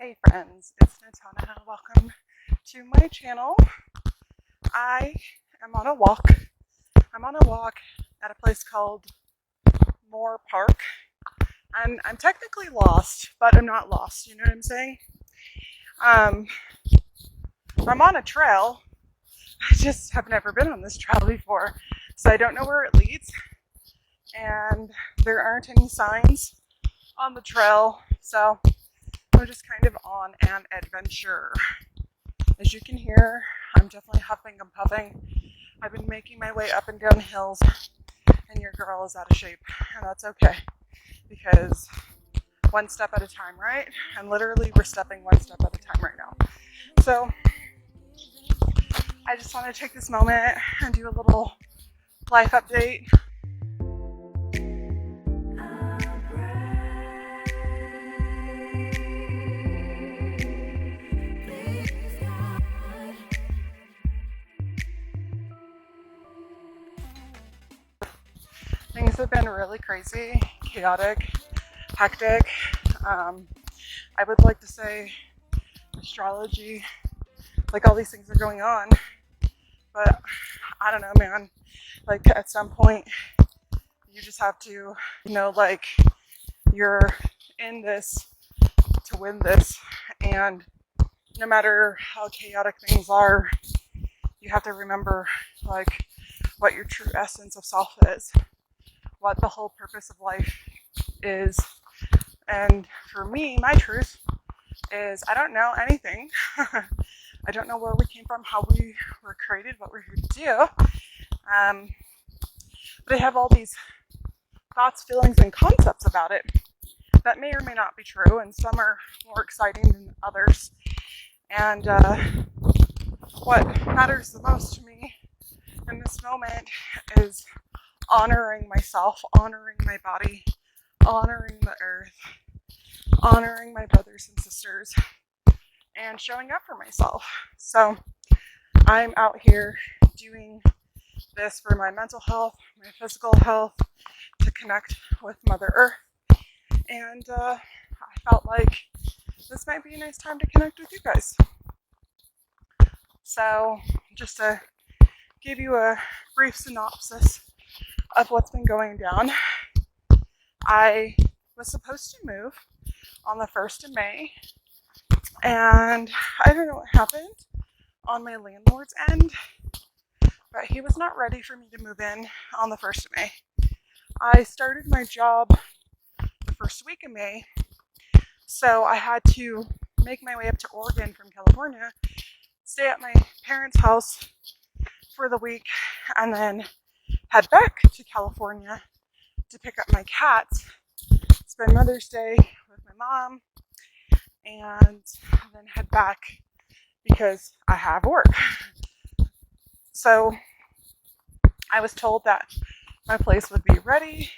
Hey friends, it's Natanhna. Welcome to my channel. I am on a walk. I'm on a walk at a place called Moore Park. And I'm technically lost, but I'm not lost. You know what I'm saying? I'm on a trail. I just have never been on this trail before, so I don't know where it leads. And there aren't any signs on the trail, so we're just kind of on an adventure. As you can hear, I'm definitely huffing and puffing. I've been making my way up and down hills, and your girl is out of shape, and that's okay, because one step at a time, right? And literally we're stepping one step at a time right now. So I just want to take this moment and do a little life update. Things have been really crazy, chaotic, hectic. I would like to say astrology, like all these things are going on, but I don't know, man. Like at some point, you just have to, like you're in this to win this, and no matter how chaotic things are, you have to remember like what your true essence of self is, what the whole purpose of life is. And for me, my truth is I don't know anything. I don't know where we came from, how we were created, what we're here to do. But I have all these thoughts, feelings, and concepts about it that may or may not be true, and some are more exciting than others. And what matters the most to me in this moment is honoring myself, honoring my body, honoring the earth, honoring my brothers and sisters, and showing up for myself. So I'm out here doing this for my mental health, my physical health, to connect with Mother Earth. And I felt like this might be a nice time to connect with you guys. So just to give you a brief synopsis of what's been going down, I was supposed to move on the 1st of May, and I don't know what happened on my landlord's end, but he was not ready for me to move in on the 1st of May. I started my job the first week of May, so I had to make my way up to Oregon from California, stay at my parents' house for the week, and then head back to California to pick up my cats, spend Mother's Day with my mom, and then head back because I have work. So I was told that my place would be ready,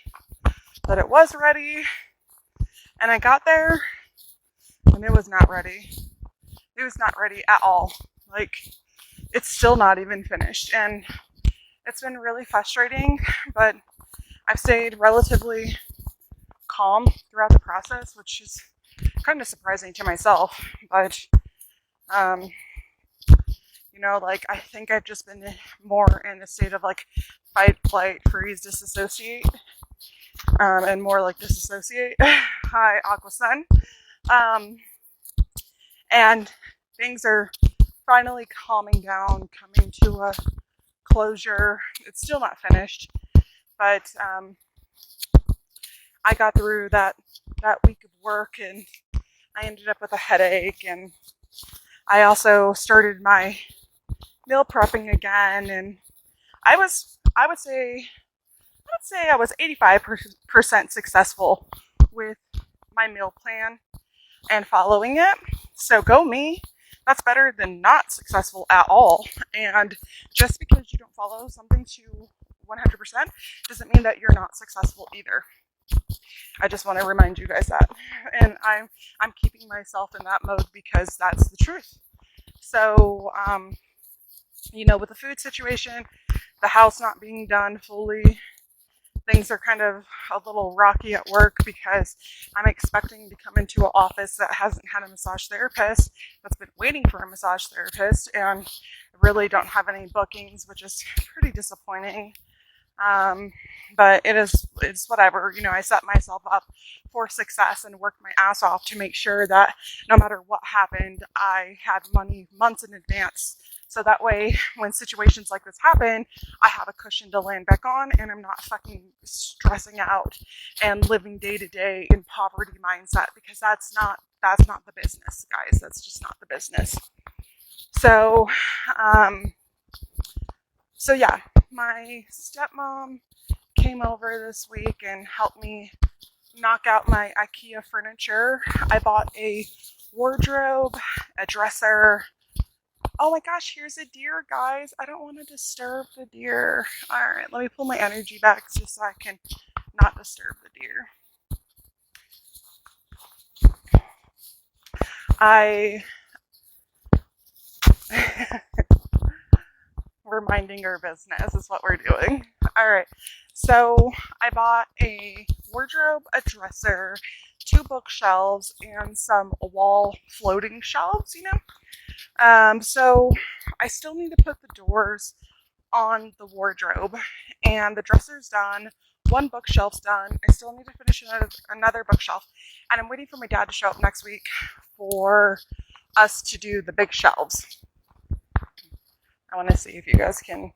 that it was ready, and I got there and it was not ready. It was not ready at all. Like, it's still not even finished, and it's been really frustrating, but I've stayed relatively calm throughout the process, which is kind of surprising to myself. But like I think I've just been more in a state of like fight, flight, freeze, disassociate, and more like disassociate. Hi, Aqua Sun. And things are finally calming down, coming to a closure. It's still not finished, but I got through that week of work, and I ended up with a headache, and I also started my meal prepping again, and I would say I was 85% successful with my meal plan and following it. So go me. That's better than not successful at all. And just because you don't follow something to 100% doesn't mean that you're not successful either. I just want to remind you guys that. And I'm keeping myself in that mode because that's the truth. So, with the food situation, the house not being done fully, things are kind of a little rocky at work because I'm expecting to come into an office that hasn't had a massage therapist, that's been waiting for a massage therapist, and really don't have any bookings, which is pretty disappointing. But it's whatever. You know, I set myself up for success and worked my ass off to make sure that no matter what happened, I had money months in advance. So that way, when situations like this happen, I have a cushion to land back on and I'm not fucking stressing out and living day to day in poverty mindset, because that's not the business, guys. That's just not the business. So, so yeah, my stepmom came over this week and helped me knock out my IKEA furniture. I bought a wardrobe, a dresser. Oh my gosh, here's a deer, guys. I don't want to disturb the deer. All right, let me pull my energy back just so I can not disturb the deer. We're minding our business is what we're doing. All right, so I bought a wardrobe, a dresser, 2 bookshelves, and some wall floating shelves, you know. So I still need to put the doors on the wardrobe, and the dresser's done. 1 bookshelf's done. I still need to finish another bookshelf, and I'm waiting for my dad to show up next week for us to do the big shelves. I want to see if you guys can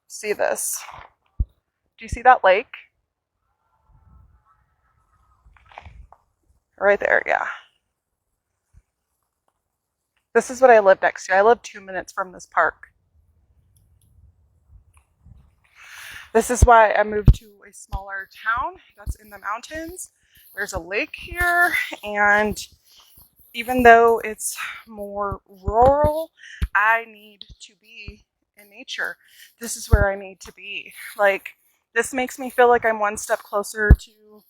see this. Do you see that lake? Right there, yeah. This is what I live next to. I live 2 minutes from this park. This is why I moved to a smaller town that's in the mountains. There's a lake here, and even though it's more rural, I need to be in nature. This is where I need to be. Like, this makes me feel like I'm one step closer to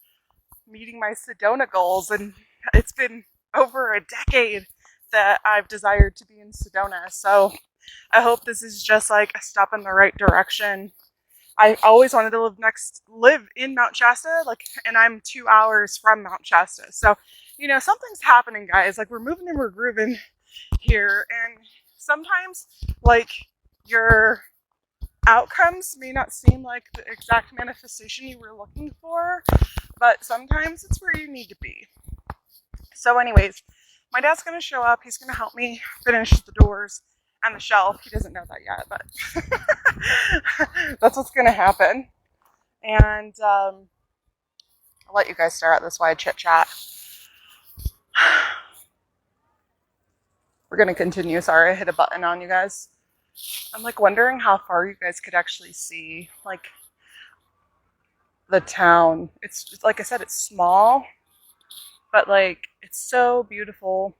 meeting my Sedona goals, and it's been over a decade that I've desired to be in Sedona. So I hope this is just like a step in the right direction. I always wanted to live in Mount Shasta, and I'm 2 hours from Mount Shasta. So, you know, something's happening, guys. Like, we're moving and we're grooving here. And sometimes, like, your outcomes may not seem like the exact manifestation you were looking for, but sometimes it's where you need to be. So anyways, my dad's going to show up. He's going to help me finish the doors and the shelf. He doesn't know that yet, but that's what's going to happen. And I'll let you guys stare at this while I chit chat. We're going to continue. Sorry, I hit a button on you guys. I'm like wondering how far you guys could actually see, like, the town. It's like I said, it's small, but like, it's so beautiful.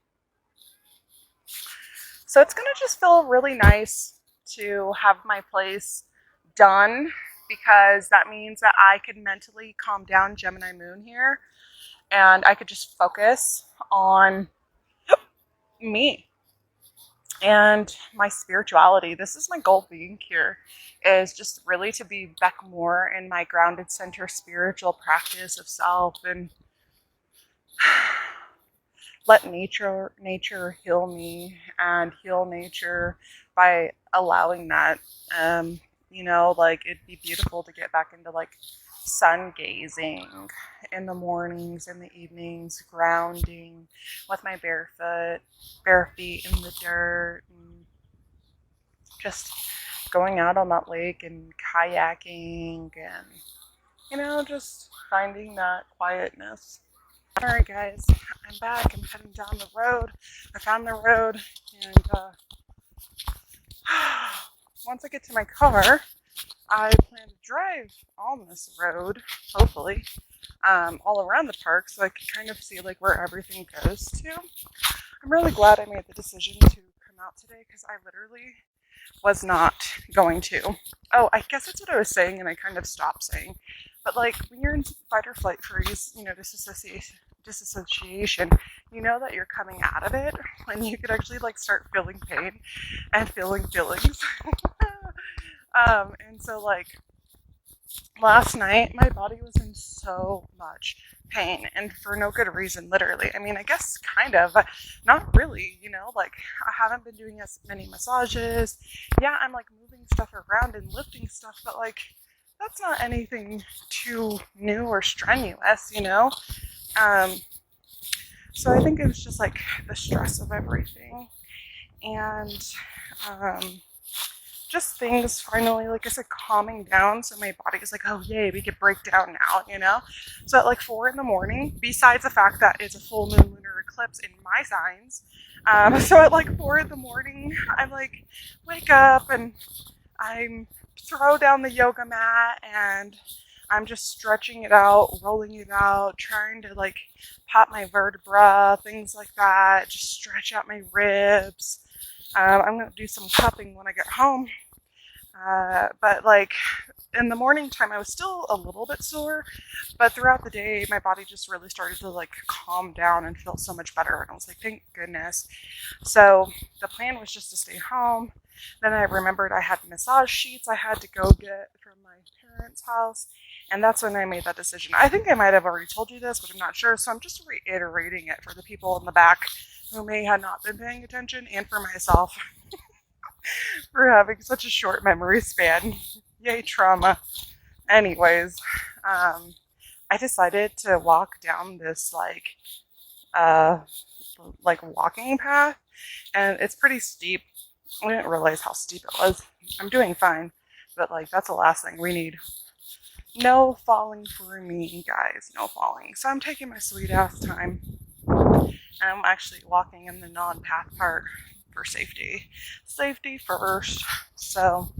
So it's gonna just feel really nice to have my place done, because that means that I could mentally calm down Gemini moon here and I could just focus on me and my spirituality. This is my goal being here, is just really to be back more in my grounded center spiritual practice of self, and let nature heal me and heal nature by allowing that. You know, like, it'd be beautiful to get back into like sun gazing in the mornings and the evenings, grounding with my bare feet in the dirt, and just going out on that lake and kayaking, and, you know, just finding that quietness. All right, guys, I'm back. I'm heading down the road. I found the road, and once I get to my car, I plan to drive on this road, hopefully, all around the park, so I can kind of see like where everything goes to. I'm really glad I made the decision to come out today, because I literally was not going to. Oh, I guess that's what I was saying, and I kind of stopped saying. But like, when you're in fight or flight freeze, you know, disassociation, you know that you're coming out of it when you could actually like start feeling pain and feeling feelings. And so like, last night my body was in so much pain, and for no good reason, literally. I mean, I guess kind of, but not really, you know, like I haven't been doing as many massages. Yeah, I'm like moving stuff around and lifting stuff, but like that's not anything too new or strenuous, you know? Um, so I think it was just like the stress of everything, and um, just things finally, like I said, calming down. So my body is like, oh, yay, we could break down now, you know? So at like 4 in the morning, besides the fact that it's a full moon lunar eclipse in my signs, so at like 4 in the morning, I'm like, wake up and I'm throw down the yoga mat and I'm just stretching it out, rolling it out, trying to like pop my vertebra, things like that, just stretch out my ribs. I'm going to do some cupping when I get home. But like in the morning time, I was still a little bit sore, but throughout the day, my body just really started to like calm down and feel so much better. And I was like, thank goodness. So the plan was just to stay home. Then I remembered I had massage sheets I had to go get from my parents' house. And that's when I made that decision. I think I might have already told you this, but I'm not sure. So I'm just reiterating it for the people in the back who may have not been paying attention, and for myself for having such a short memory span. Yay, trauma. Anyways, I decided to walk down this like walking path, and it's pretty steep. I didn't realize how steep it was. I'm doing fine, but like that's the last thing we need. No falling for me, guys. No falling. So I'm taking my sweet ass time. And I'm actually walking in the non-path part for safety. Safety first. So,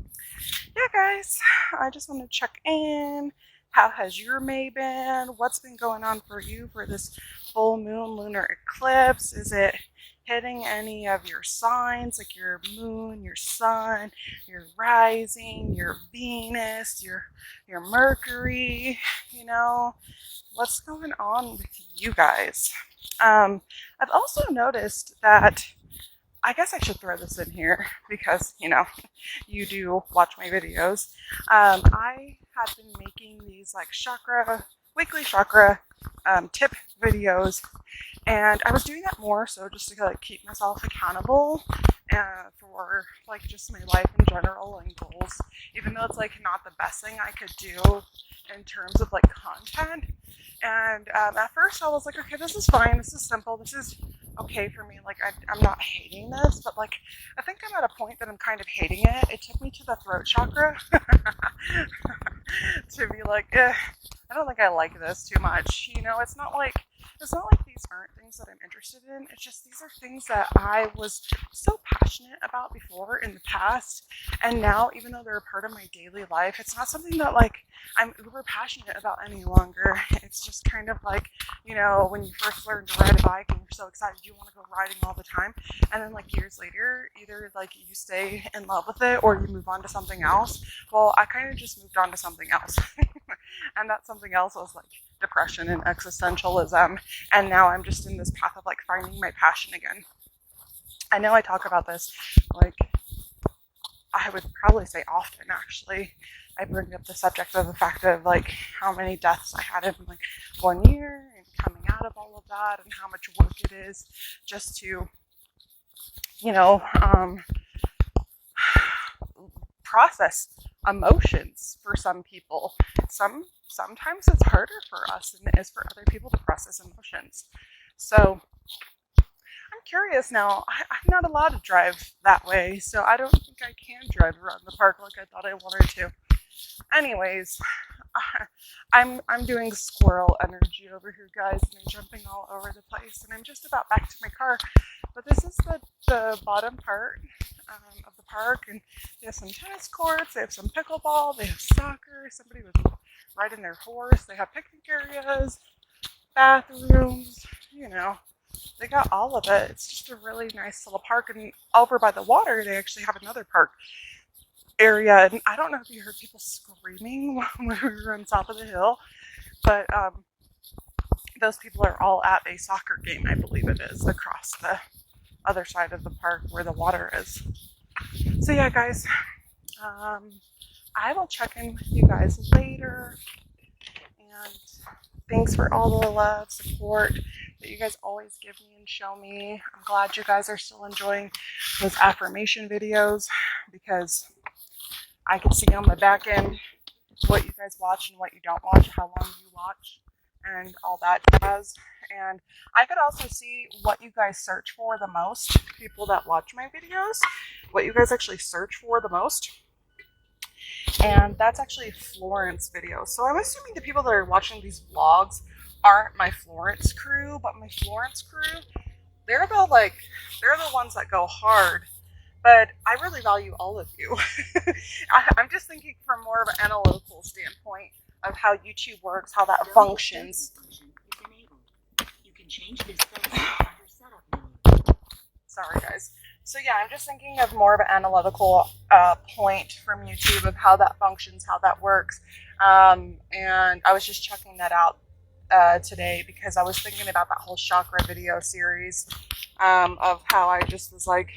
yeah, guys, I just want to check in. How has your May been? What's been going on for you for this full moon lunar eclipse? Is it hitting any of your signs, like your moon, your sun, your rising, your Venus, your Mercury? You know, what's going on with you guys? I've also noticed that, I guess I should throw this in here because, you know, you do watch my videos. I have been making these like weekly chakra tip videos, and I was doing that more so just to like keep myself accountable for like just my life in general and goals, even though it's like not the best thing I could do in terms of like content. And at first I was like, okay, this is fine, this is simple, this is okay for me, like I'm not hating this, but like I think I'm at a point that I'm kind of hating it. It took me to the throat chakra to be like, I don't think I like this too much. You know, it's not like these aren't things that I'm interested in. It's just these are things that I was so passionate about before in the past, and now even though they're a part of my daily life, it's not something that like I'm uber passionate about any longer. It's just kind of like, you know, when you first learn to ride a bike and you're so excited you want to go riding all the time, and then like years later either like you stay in love with it or you move on to something else. Well, I kind of just moved on to something else. And that something else was like depression and existentialism, and now I'm just in this path of like finding my passion again. I know I talk about this, like I would probably say often actually. I bring up the subject of the fact of like how many deaths I had in like 1 year and coming out of all of that, and how much work it is just to, you know, process emotions for some people. Sometimes it's harder for us than it is for other people to process emotions. So I'm curious now. I'm not allowed to drive that way, so I don't think I can drive around the park like I thought I wanted to. Anyways, I'm doing squirrel energy over here, guys, and I'm jumping all over the place, and I'm just about back to my car. But this is the bottom part of the park, and they have some tennis courts, they have some pickleball, they have soccer, somebody was riding their horse, they have picnic areas, bathrooms, you know, they got all of it. It's just a really nice little park, and over by the water they actually have another park area, and I don't know if you heard people screaming when we were on top of the hill, but those people are all at a soccer game, I believe it is, across the other side of the park where the water is. So yeah, guys, I will check in with you guys later. And thanks for all the love, support that you guys always give me and show me. I'm glad you guys are still enjoying those affirmation videos because I can see on the back end what you guys watch and what you don't watch, how long you watch, and all that jazz. And I could also see what you guys search for the most, people that watch my videos, what you guys actually search for the most. And that's actually Florence videos. So I'm assuming the people that are watching these vlogs aren't my Florence crew, but my Florence crew, they're the ones that go hard. But I really value all of you. I'm just thinking from more of an analytical standpoint of how YouTube works, how that functions. You can change this Sorry, guys. So yeah, I'm just thinking of more of an analytical point from YouTube of how that functions, how that works. And I was just checking that out today because I was thinking about that whole chakra video series of how I just was like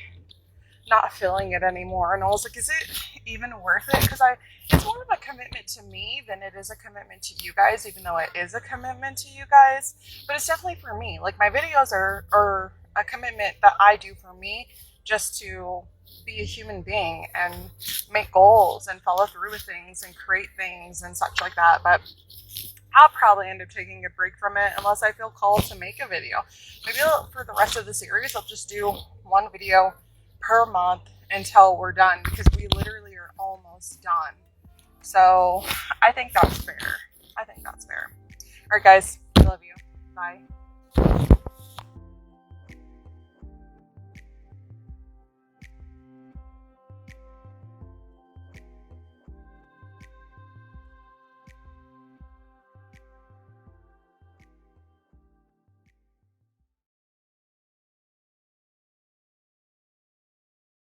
not feeling it anymore. And I was like, is it even worth it? Because it's more of a commitment to me than it is a commitment to you guys, even though it is a commitment to you guys. But it's definitely for me. Like my videos are a commitment that I do for me, just to be a human being and make goals and follow through with things and create things and such like that. But I'll probably end up taking a break from it unless I feel called to make a video. Maybe for the rest of the series, I'll just do one video per month until we're done, because we literally are almost done. So I think that's fair. All right, guys. I love you. Bye.